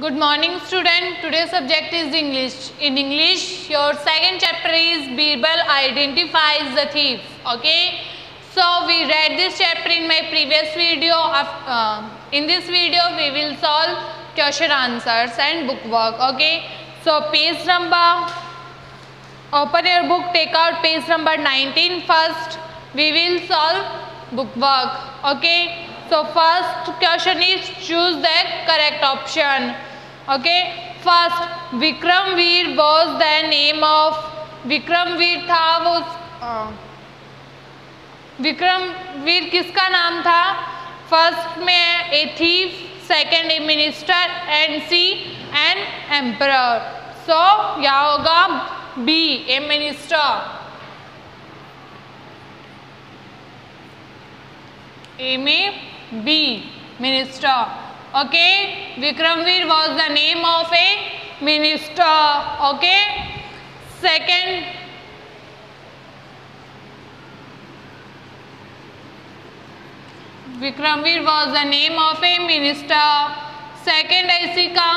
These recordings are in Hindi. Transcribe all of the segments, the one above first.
Good morning student. Today's subject is English. In English, your second chapter is Birbal identifies the thief. Okay. So we read this chapter in my previous video. In this video, we will solve question answers and book work. Okay. So page number. Open your book. Take out page number 19 first. We will solve book work. Okay. So first question is choose the correct option. Okay. First, Vikramveer was the name of Vikramveer था वो विक्रमवीर किसका नाम था? फर्स्ट में a thief, second a minister and C an emperor. So क्या होगा? B a minister. ए में B minister. Okay. Vikramveer was the name of a minister. Okay. Second, Vikramveer was the name of a minister. Second ऐसी का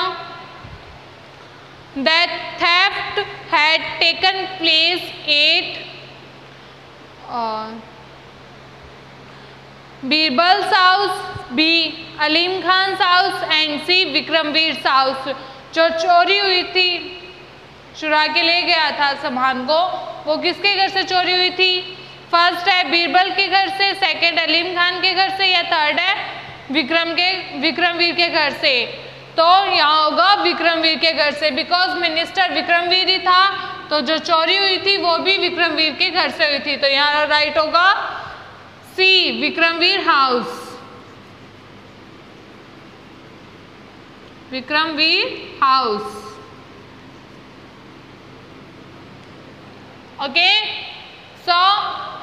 that theft had taken place at Birbal's house, B. Aleem Khan's house and C Vikramveer house. जो चोरी हुई थी, चुरा के ले गया था सामान को, वो किसके घर से चोरी हुई थी? फर्स्ट है बीरबल के घर से, सेकंड अलीम खान के घर से, या थर्ड है विक्रमवीर के घर से. तो यहाँ होगा विक्रमवीर के घर से, बिकॉज मिनिस्टर विक्रमवीर ही था, तो जो चोरी हुई थी वो भी विक्रमवीर के घर से हुई थी. तो यहाँ राइट होगा C Vikramveer house. Vikramveer house. Okay. So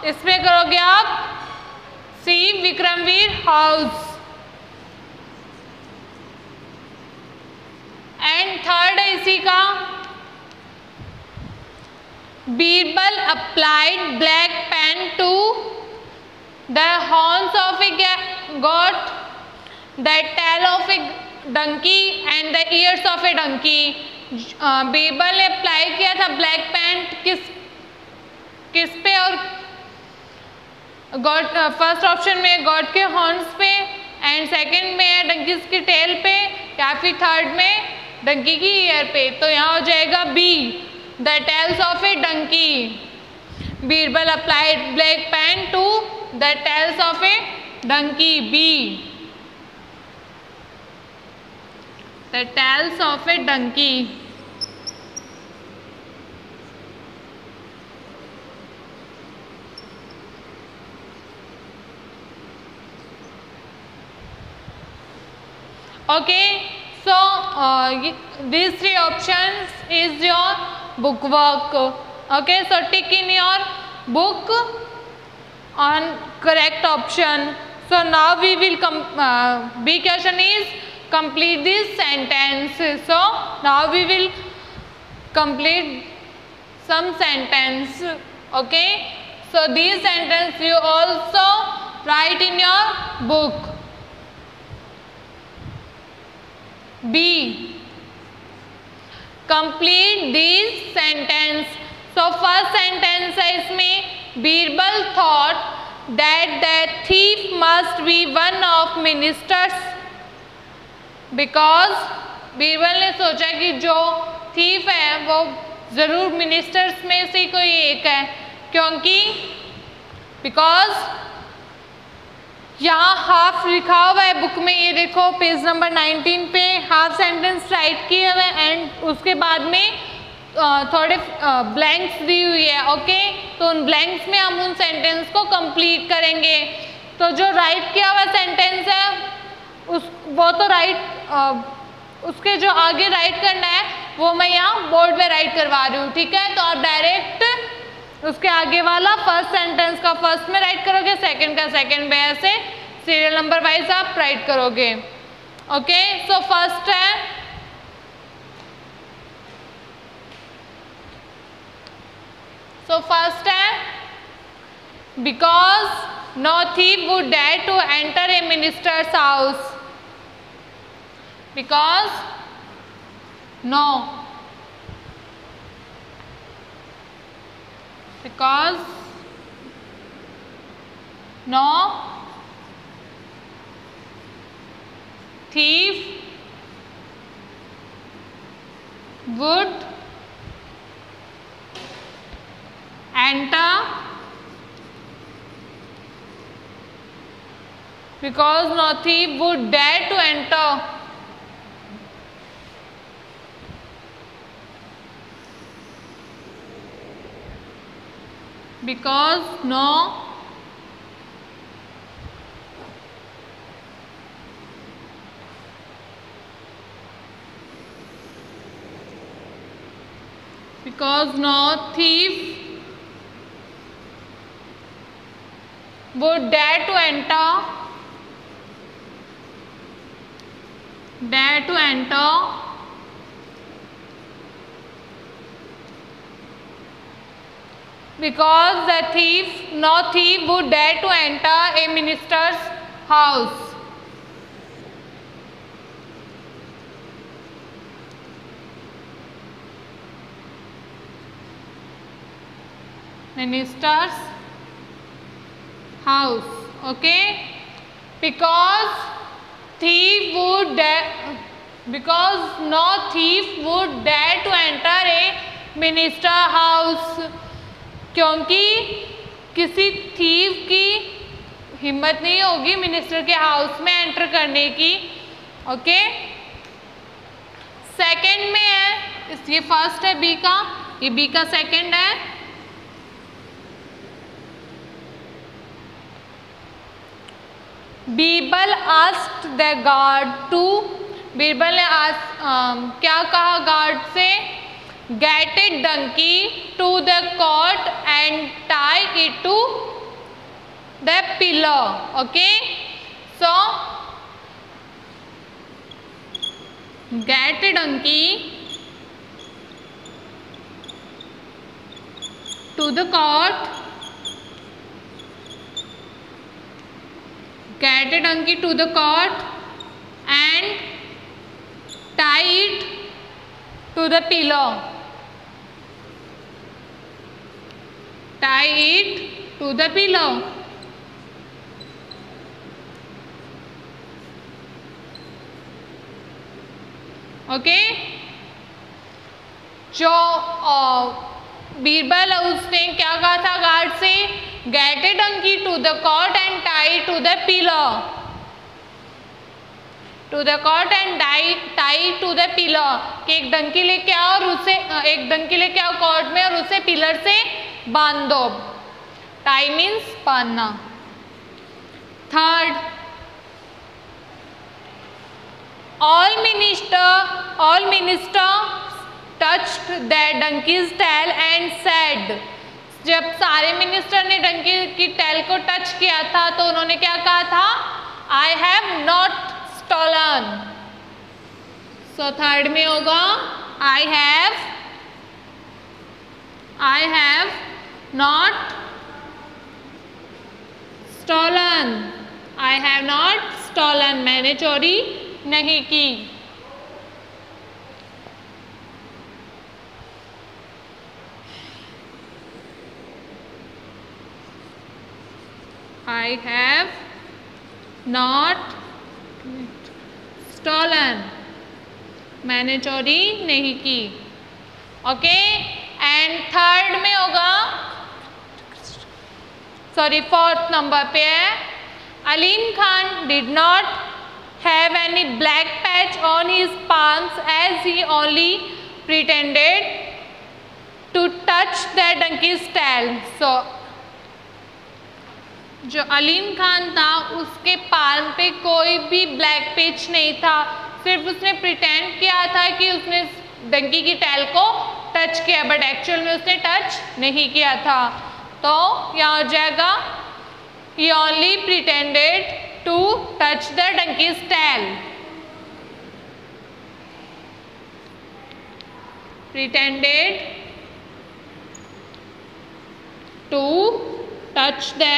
इसमें करोगे आप C Vikramveer house. And third है इसी का Birbal applied black pen to the horns of a goat, the tail of a donkey and the ears of a donkey. Birbal ने अप्लाई किया था ब्लैक पेन किस पे? और गॉड, फर्स्ट ऑप्शन में गॉड के हॉर्न्स पे, एंड सेकंड में है डंकी की टेल पे, या फिर थर्ड में डंकी की ईयर पे. तो यहाँ हो जाएगा B the tails of a donkey. Birbal applied black pen to the tails of a donkey. B the tails of a donkey. Okay, so these three options is your book work. Okay, so tick in your book on correct option. So now we will B question is complete this sentence. So now we will complete some sentence. Okay, so these sentence you also write in your book. B. Complete this sentence. So first sentence है इसमें Birbal thought that the thief must be one of ministers because Birbal ने सोचा कि जो thief है वो जरूर मिनिस्टर्स में से कोई एक है, क्योंकि because यहाँ हाफ लिखा हुआ है बुक में, ये देखो पेज नंबर 19 पे हाफ सेंटेंस राइट किए हुए एंड उसके बाद में थोड़े ब्लैंक्स दी हुई है. ओके, तो उन ब्लैंक्स में हम उन सेंटेंस को कंप्लीट करेंगे. तो जो राइट किया हुआ सेंटेंस है वो तो राइट, उसके जो आगे राइट करना है वो मैं यहाँ बोर्ड पे राइट करवा रही हूँ. ठीक है, तो आप डायरेक्ट उसके आगे वाला फर्स्ट सेंटेंस का फर्स्ट में राइट करोगे, सेकंड का सेकंड में, ऐसे सीरियल नंबर वाइज आप राइट करोगे. ओके, सो फर्स्ट है because no thief would dare to enter a minister's house. Because No. Because no thief would enter, because no thief would dare to enter. Because no thief would dare to enter, because no thief would dare to enter a minister's house. Minister's house. Okay, because no thief would dare to enter a minister house, क्योंकि किसी थीव की हिम्मत नहीं होगी मिनिस्टर के हाउस में एंटर करने की. ओके, सेकंड में है, ये फर्स्ट है बी का, ये बी का सेकंड है. Birbal asked the guard to, Birbal ने क्या कहा गार्ड से, get it donkey to the cot and tie it to the pillar. Okay, so get donkey to the cot, get a donkey to the cart and tie it to the pillar. Tie it to the pillar. Okay, जो बीरबल उसने क्या कहा था गार्ड से, get a donkey to the cot and tie to the pillar, to the cot and tie to the pillar, कि एक डंकी लेके आओ और उसे कॉट में और उसे पिलर से बांध दो. टाई मीन्स बांधना. Third, all minister touched the donkey's tail and said, जब सारे मिनिस्टर ने डंकी की टेल को टच किया था तो उन्होंने क्या कहा था, I have not stolen. So third में होगा I have not stolen. I have not stolen. मैंने चोरी नहीं की. I have not stolen. मैंने चोरी नहीं की. ओके, एंड थर्ड में होगा, सॉरी फोर्थ नंबर पे है, Aleem Khan did not have any black patch on his palms as he only pretended to touch the donkey's tail. So जो अलीम खान था उसके पाल्म पे कोई भी ब्लैक पैच नहीं था, सिर्फ उसने प्रिटेंड किया था कि उसने डंकी की टेल को टच किया, बट एक्चुअल में उसने टच नहीं किया था. तो यहाँ हो जाएगा he only pretended to touch the donkey's tail. Pretended to touch the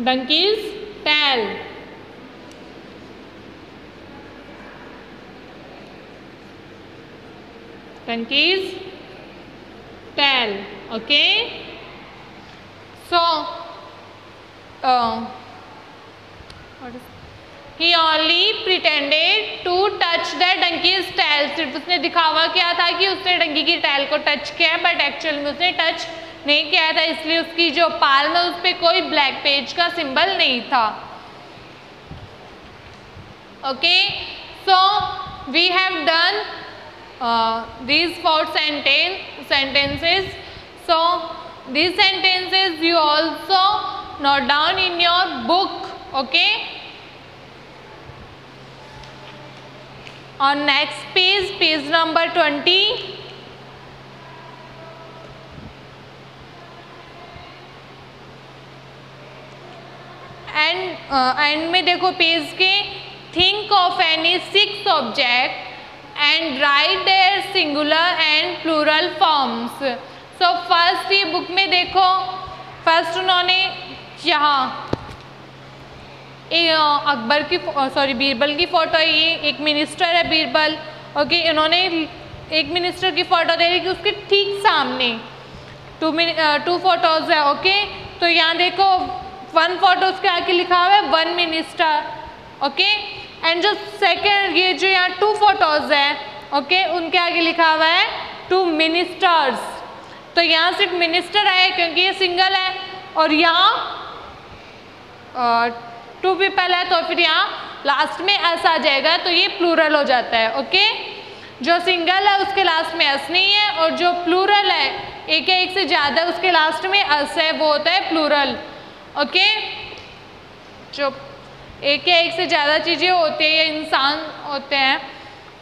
donkey's tail. Donkey's tail. Okay. So, what is? He only pretended to touch the donkey's tail. सिर्फ उसने दिखावा किया था कि उसने डंकी की टैल को टच किया, बट एक्चुअल में उसने टच नहीं किया था, इसलिए उसकी जो पाल में उस पर कोई ब्लैक पेज का सिंबल नहीं था. Okay, so we have done these 4 sentences. So these sentences you also note down in your book. Okay. On next page number 20. And में देखो पेज के, think of any 6 object and write their singular and plural forms. So first ये बुक में देखो, फर्स्ट उन्होंने यहाँ अकबर की बीरबल की फोटो है, ये एक मिनिस्टर है बीरबल. ओके, इन्होंने एक मिनिस्टर की फोटो दे रही कि उसके ठीक सामने 2 फोटोज है. ओके, तो यहाँ देखो 1 फोटो के आगे लिखा हुआ है 1 मिनिस्टर. ओके, एंड जो सेकेंड ये जो यहाँ 2 फोटोज है, ओके, उनके आगे लिखा हुआ है 2 मिनिस्टर्स. तो यहाँ सिर्फ मिनिस्टर है क्योंकि ये सिंगल है, और यहाँ 2 पीपल है, तो फिर यहाँ लास्ट में एस आ जाएगा, तो ये प्लूरल हो जाता है. ओके, जो सिंगल है उसके लास्ट में एस नहीं है, और जो प्लूरल है एक या एक से ज़्यादा उसके लास्ट में एस है, वो होता है प्लूरल. ओके, जो एक या एक से ज़्यादा चीज़ें होती है या इंसान होते हैं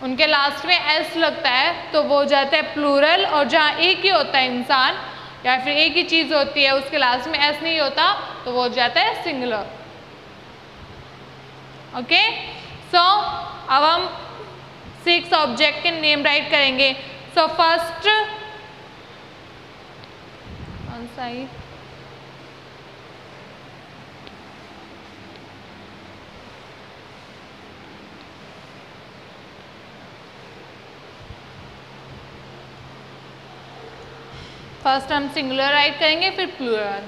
उनके लास्ट में एस लगता है, तो वो हो जाता है प्लूरल. और जहाँ एक ही होता है इंसान या फिर एक ही चीज़ होती है उसके लास्ट में एस नहीं होता, तो वो हो जाता है सिंगुलर. ओके, सो अब हम 6 ऑब्जेक्ट के नेम राइट करेंगे. So first on side, first हम सिंगुलर राइट करेंगे फिर प्लूरल.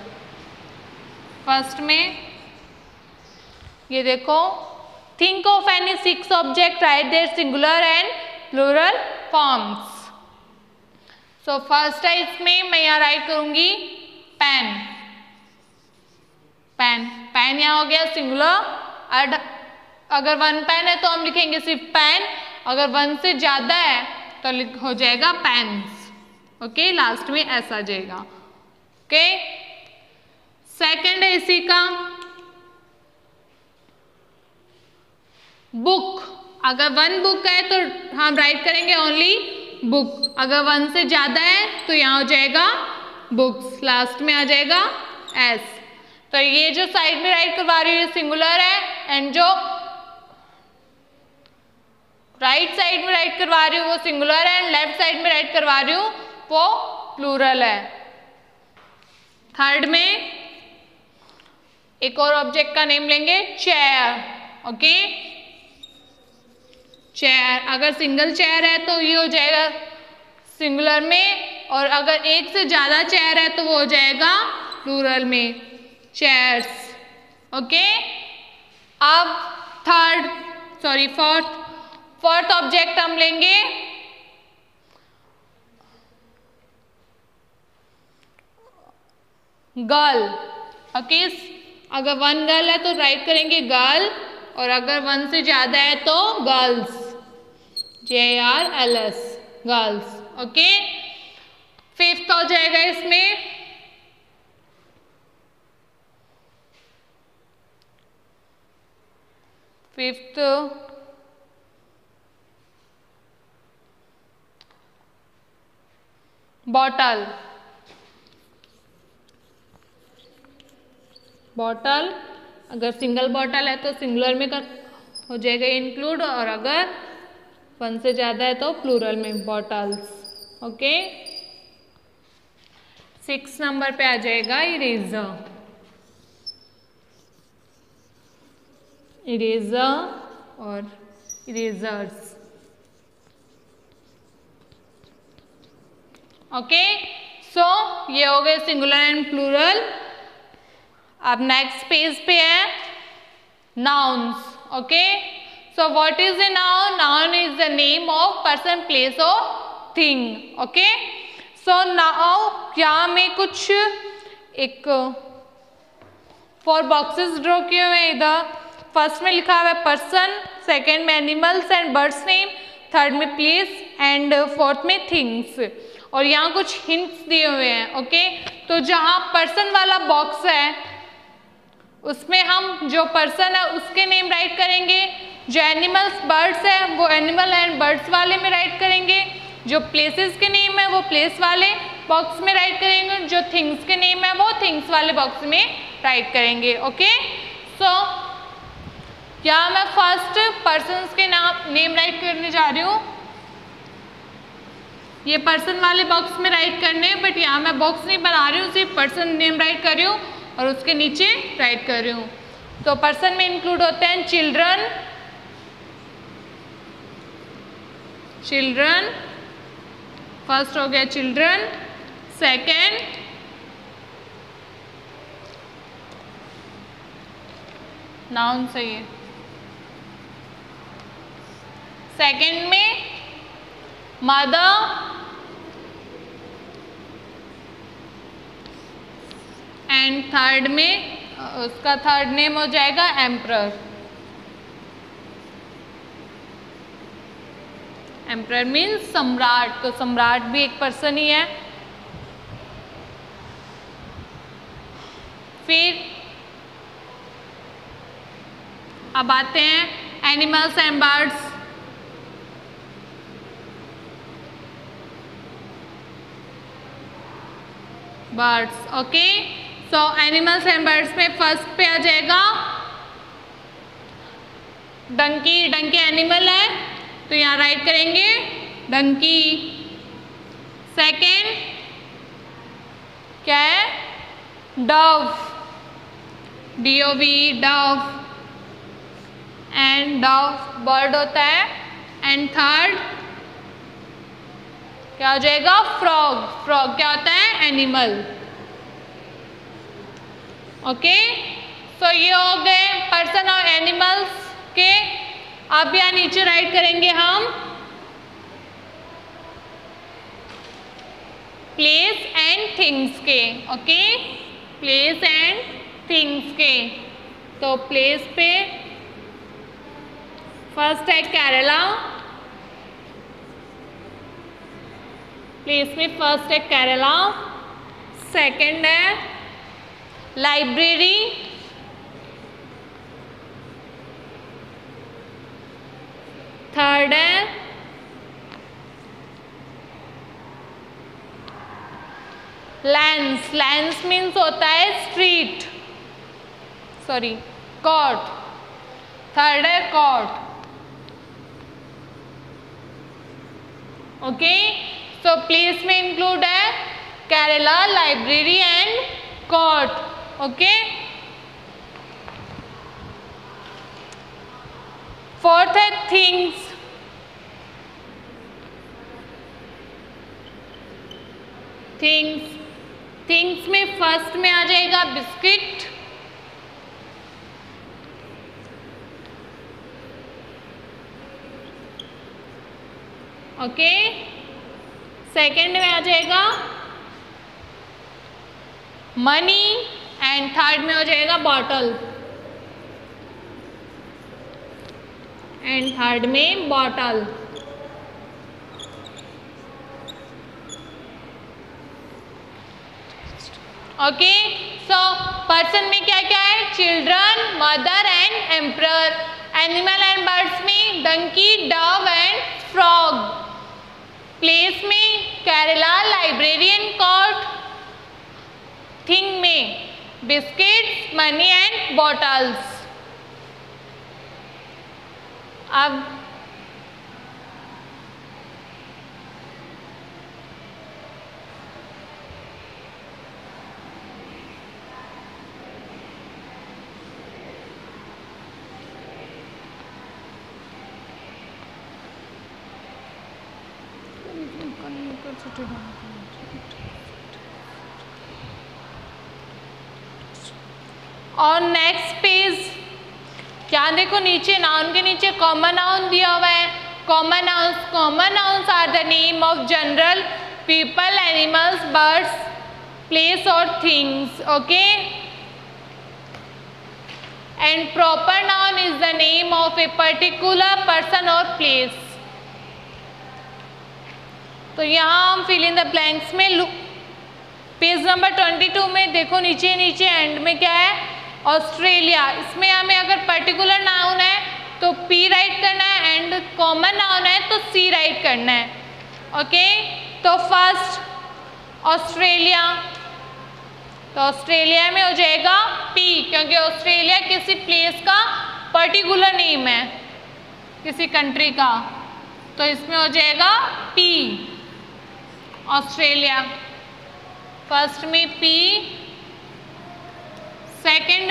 फर्स्ट में ये देखो, think of any 6 object, write there singular and plural forms. So first है इसमें, मैं यहाँ राइट करूंगी पेन. पेन, पेन यहाँ हो गया सिंगुलर. अगर 1 पेन है तो हम लिखेंगे सिर्फ पेन, अगर 1 से ज़्यादा है तो हो जाएगा पेन्स. ओके, लास्ट में ऐसा आ जाएगा. ओके, सेकंड है इसी का बुक. अगर 1 बुक है तो हम राइट करेंगे ओनली बुक, अगर 1 से ज़्यादा है तो यहाँ हो जाएगा बुक्स, लास्ट में आ जाएगा एस. तो ये जो साइड में राइट करवा रही हूँ ये सिंगुलर है, एंड जो राइट साइड में राइट करवा रही हूँ वो सिंगुलर है, एंड लेफ्ट साइड में राइट करवा रही हूँ वो प्लूरल है. थर्ड में एक और ऑब्जेक्ट का नेम लेंगे चेयर. ओके, चेयर, अगर सिंगल चेयर है तो ये हो जाएगा सिंगुलर में, और अगर एक से ज्यादा चेयर है तो वो हो जाएगा प्लूरल में, चेयर्स. ओके, अब फोर्थ ऑब्जेक्ट हम लेंगे गर्ल. ओके, अगर 1 गर्ल है तो राइट करेंगे गर्ल, और अगर 1 से ज्यादा है तो girls, JRLS, girls. Okay, fifth हो जाएगा इसमें फिफ्थ बॉटल. बॉटल, अगर सिंगल बॉटल है तो सिंगुलर में हो जाएगा इंक्लूड, और अगर 1 से ज़्यादा है तो प्लूरल में बॉटल्स. ओके, 6 नंबर पे आ जाएगा इरेजर. इरेजर और इरेजर्स. ओके, सो ये हो गए सिंगुलर एंड प्लूरल। अब नेक्स्ट पेज पे है nouns. Okay, so what is a noun? Noun is the name of person, place और थिंग। ओके, सो नाउ यहाँ में कुछ एक 4 बॉक्सेस ड्रॉ किए हुए हैं। इधर फर्स्ट में लिखा हुआ है पर्सन, सेकेंड में animals and birds name, third में प्लेस एंड फोर्थ में थिंग्स। और यहाँ कुछ हिंट्स दिए हुए हैं। ओके, तो जहाँ पर्सन वाला बॉक्स है उसमें हम जो पर्सन है उसके नेम राइट करेंगे, जो एनिमल्स बर्ड्स है वो एनिमल एंड बर्ड्स वाले में राइट करेंगे, जो प्लेसेस के नेम है वो प्लेस वाले बॉक्स में राइट करेंगे, जो थिंग्स के नेम है वो थिंग्स वाले बॉक्स में राइट करेंगे। ओके, सो यहाँ मैं फर्स्ट पर्सन्स के नेम राइट करने जा रही हूँ। ये पर्सन वाले बॉक्स में राइट करने, बट यहाँ मैं बॉक्स नहीं बना रही हूँ, सिर्फ पर्सन नेम राइट कर रही हूँ और उसके नीचे राइट कर रही हूँ। तो पर्सन में इंक्लूड होते हैं चिल्ड्रन, चिल्ड्रन, फर्स्ट हो गया चिल्ड्रन, सेकेंड नाउन सही है, सेकेंड में मदर एंड थर्ड में उसका थर्ड नेम हो जाएगा एम्परर। एम्परर मीन्स सम्राट, तो सम्राट भी एक पर्सन ही है। फिर अब आते हैं animals and birds. Birds, okay, so animals and birds में फर्स्ट पे आ जाएगा डंकी। डंकी एनिमल है तो यहाँ राइट करेंगे डंकी। सेकेंड क्या है? Dove, DOV, Dove, and Dove bird होता है। एंड थर्ड क्या हो जाएगा? फ्रॉग। फ्रॉग क्या होता है? एनिमल। ओके, सो ये हो गए पर्सन और एनिमल्स के। अब यहाँ नीचे राइट करेंगे हम प्लेस एंड थिंग्स के। ओके, प्लेस एंड थिंग्स के। तो प्लेस पे फर्स्ट है केरला, प्लेस में फर्स्ट है केरला। सेकंड है लाइब्रेरी, थर्ड है लैंड्स। लैंड्स मीन्स होता है स्ट्रीट, सॉरी कोर्ट। थर्ड है कोर्ट। ओके, सो प्लेस में इंक्लूड है Kerala, library and court. Okay, fourth है थिंग्स। थिंग्स, थिंग्स में फर्स्ट में आ जाएगा बिस्किट, ओके, सेकंड में आ जाएगा मनी एंड थर्ड में हो जाएगा बॉटल। एंड थर्ड में बॉटल। ओके, सो पर्सन में क्या क्या है? Children, mother and emperor. Animal and birds में donkey, dove and frog. Place में Kerala, library and court. Thing में बिस्किट्स, मनी एंड बॉटल्स। अब और नेक्स्ट पेज क्या देखो, नीचे नाउन के नीचे कॉमन नाउन दिया हुआ है। Common nouns are the name of general people, animals, birds, place और things. Okay, and proper noun is the name of a particular person और प्लेस। तो यहाँ हम फिल इन द ब्लैंक्स में पेज नंबर 22 में देखो नीचे एंड में क्या है, ऑस्ट्रेलिया। इसमें हमें अगर पर्टिकुलर नाउन है तो पी राइट करना है, एंड कॉमन नाउन है तो सी राइट करना है। ओके, तो फर्स्ट ऑस्ट्रेलिया, तो ऑस्ट्रेलिया में हो जाएगा पी, क्योंकि ऑस्ट्रेलिया किसी प्लेस का पर्टिकुलर नेम है, किसी कंट्री का, तो इसमें हो जाएगा पी, ऑस्ट्रेलिया। फर्स्ट में पी, सेकंड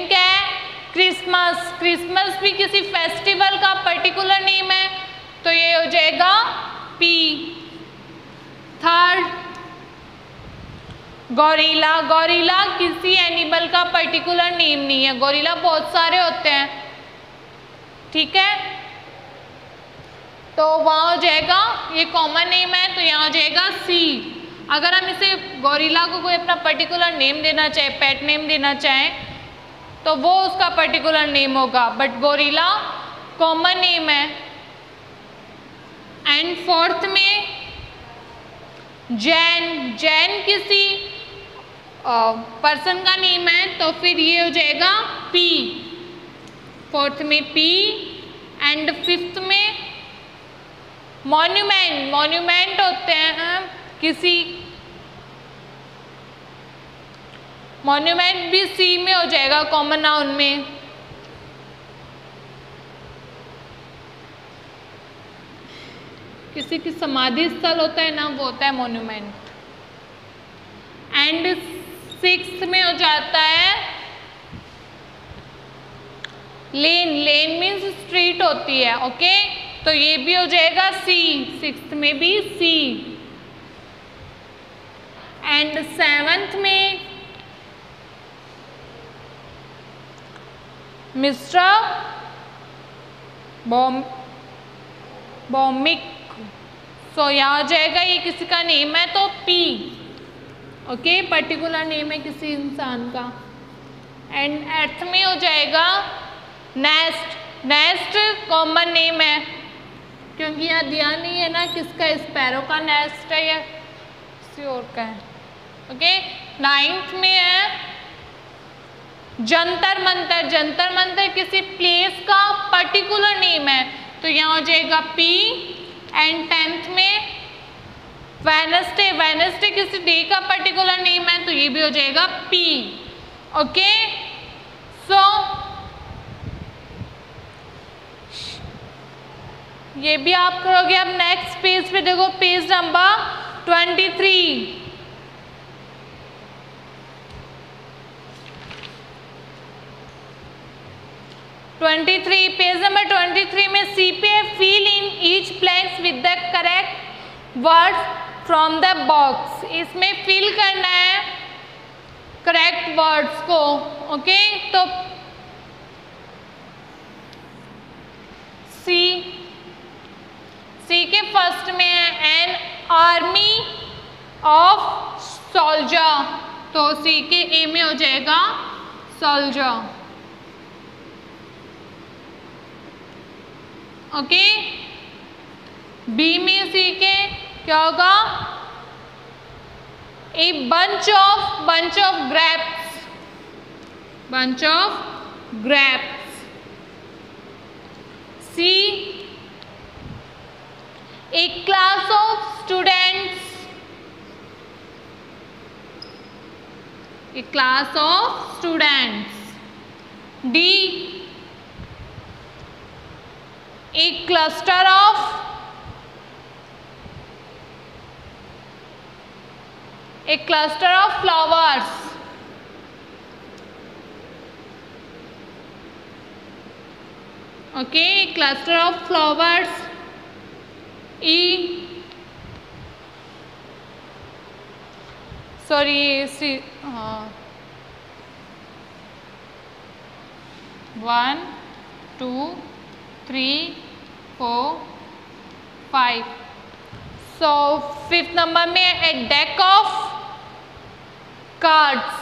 क्या है, क्रिसमस। क्रिसमस भी किसी फेस्टिवल का पर्टिकुलर नेम है, तो ये हो जाएगा पी। थर्ड गोरिल्ला, गोरिल्ला किसी एनिमल का पर्टिकुलर नेम नहीं है, गोरिल्ला बहुत सारे होते हैं, ठीक है, तो वहाँ हो जाएगा, ये कॉमन नेम है तो यहाँ हो जाएगा सी। अगर हम इसे गोरिल्ला को कोई अपना पर्टिकुलर नेम देना चाहे, पेट नेम देना चाहें, तो वो उसका पर्टिकुलर नेम होगा, बट गोरिल्ला कॉमन नेम है। एंड फोर्थ में जैन, जैन किसी पर्सन का नेम है, तो फिर ये हो जाएगा पी, फोर्थ में पी। एंड फिफ्थ में मॉन्यूमेंट, मॉन्यूमेंट होते हैं किसी, मॉन्यूमेंट भी सी में हो जाएगा, कॉमन नाउन में। किसी की समाधि स्थल होता है ना, वो होता है मॉन्यूमेंट। एंड सिक्स्थ में हो जाता है लेन, लेन मीन्स स्ट्रीट होती है। ओके, तो ये भी हो जाएगा सी, सिक्स्थ में भी सी। एंड सेवंथ में मिस्टर बॉमिक, सो यहाँ हो जाएगा, ये किसी का नेम है तो पी। ओके, पर्टिकुलर नेम है किसी इंसान का। एंड एट्थ में हो जाएगा नेस्ट, नेस्ट कॉमन नेम है, क्योंकि यहाँ दिया नहीं है ना किसका, स्पैरो का नेस्ट है या किसी और का है। ओके, नाइन्थ में है जंतर मंतर, जंतर मंतर किसी प्लेस का पर्टिकुलर नेम है, तो यहाँ हो जाएगा पी। एंड टेंथ में वेडनेसडे, वेडनेसडे किसी डे का पर्टिकुलर नेम है, तो ये भी हो जाएगा पी। ओके, सो ये भी आप करोगे। अब नेक्स्ट पेज पे देखो, पेज नंबर 23। पेज नंबर 23 में CPA fill in each blanks with the correct words from the box। इसमें फिल करना है करेक्ट वर्ड्स को। ओके, तो सी के फर्स्ट में है एन आर्मी ऑफ सोल्जर, तो सी के ए में हो जाएगा सोल्जर। ओके, बी में सी के क्या होगा, a bunch of grapes, bunch of grapes. C a class of students, a class of students. D a cluster of flowers। okay, a cluster of flowers। E sorry, 1 2 3 4 5. So fifth number में a deck of cards.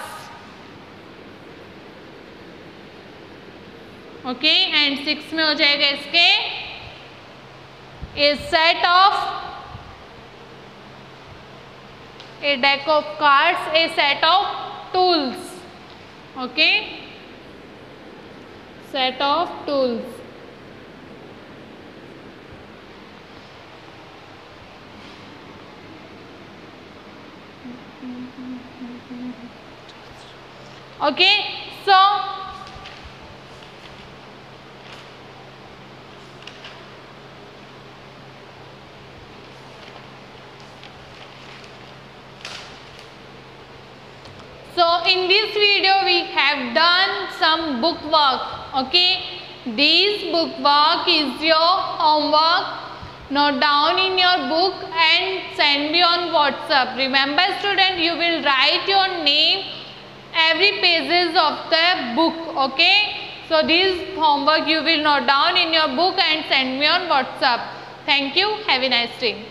Okay and 6 में हो जाएगा इसके a set of a deck of cards, a set of tools. Okay, set of tools. Okay, so in this video we have done some book work. Okay, this book work is your homework. Note down in your book and send me on WhatsApp. Remember student, you will write your name every pages of the book. Okay, so this homework you will note down in your book and send me on WhatsApp. Thank you. Have a nice day.